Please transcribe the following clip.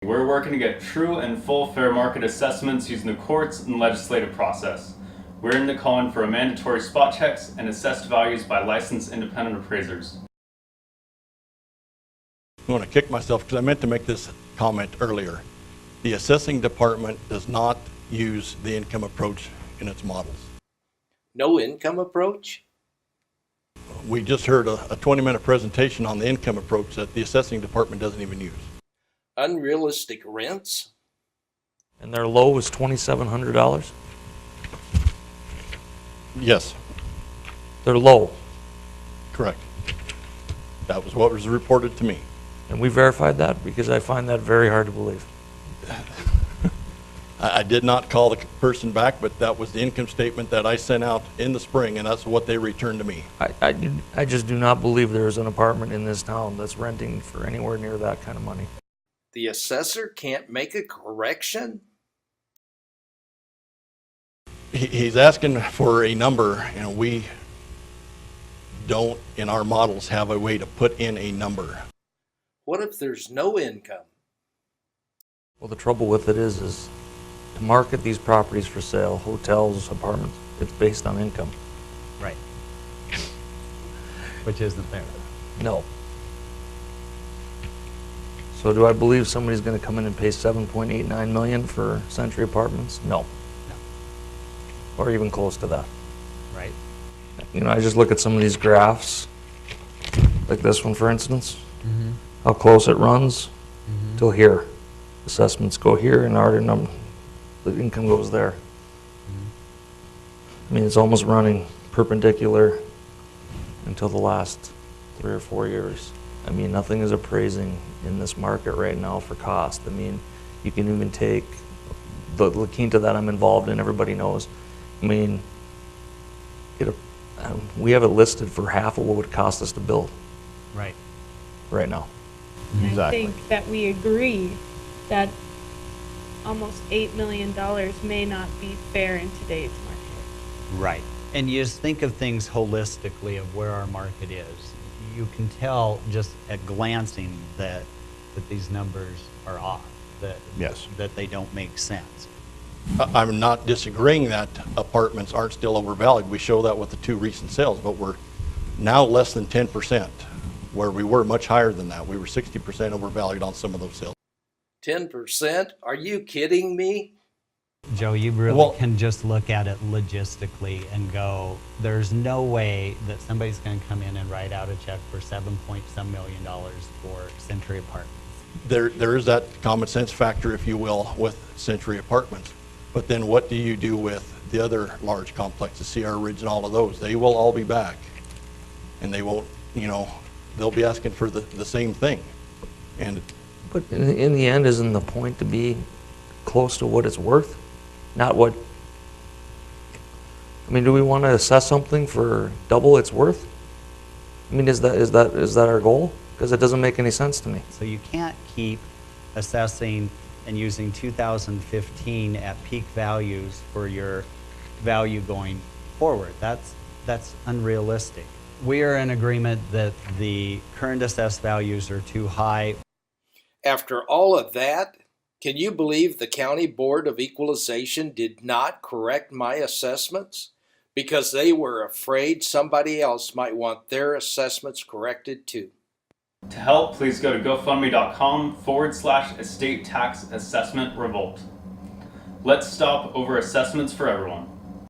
We're working to get true and full fair market assessments using the courts and legislative process. We're in the calling for a mandatory spot checks and assessed values by licensed independent appraisers. I want to kick myself because I meant to make this comment earlier. The assessing department does not use the income approach in its models. No income approach? We just heard a 20-minute presentation on the income approach that the assessing department doesn't even use. Unrealistic rents? And their low was $2,700? Yes, They're low. correct. That was what was reported to me. And we verified that because I find that very hard to believe. I did not call the person back, but that was the income statement that I sent out in the spring, and that's what they returned to me. I just do not believe there is an apartment in this town that's renting for anywhere near that kind of money. The assessor can't make a correction? He's asking for a number, and we don't, in our models, have a way to put in a number. What if there's no income? Well, the trouble with it is to market these properties for sale, hotels, apartments, it's based on income. Right. Which isn't there. No. So do I believe somebody's going to come in and pay $7.89 million for Century Apartments? No. No. Or even close to that. Right. You know, I just look at some of these graphs, like this one, for instance, how close it runs till here. Assessments go here, and the income goes there. I mean, it's almost running perpendicular until the last 3 or 4 years. I mean, nothing is appraising in this market right now for cost. I mean, you can even take the La Quinta that I'm involved in, everybody knows. I mean, we have it listed for half of what it would cost us to build Right. right now. And Exactly. I think that we agree that almost $8 million may not be fair in today's market. Right. And you just think of things holistically of where our market is. You can tell just at glancing that these numbers are off, Yes. that they don't make sense. I'm not disagreeing that apartments aren't still overvalued. We show that with the 2 recent sales, but we're now less than 10%, where we were much higher than that. We were 60% overvalued on some of those sales. 10%? Are you kidding me? Joe, you really Well- can just look at it logistically and go, there's no way that somebody's going to come in and write out a check for $7-some million for Century Apartments. There is that common sense factor, if you will, with Century Apartments. But then what do you do with the other large complexes, Sierra Ridge and all of those? They will all be back. And they won't, they'll be asking for the same thing. And But in the end, isn't the point to be close to what it's worth? Not what, I mean, do we want to assess something for double its worth? I mean, is that our goal? Because it doesn't make any sense to me. So you can't keep assessing and using 2015 at peak values for your value going forward. That's unrealistic. We are in agreement that the current assessed values are too high. After all of that, can you believe the County Board of Equalization did not correct my assessments? Because they were afraid somebody else might want their assessments corrected too. To help, please go to gofundme.com/estate tax assessment revolt. Let's stop over assessments for everyone.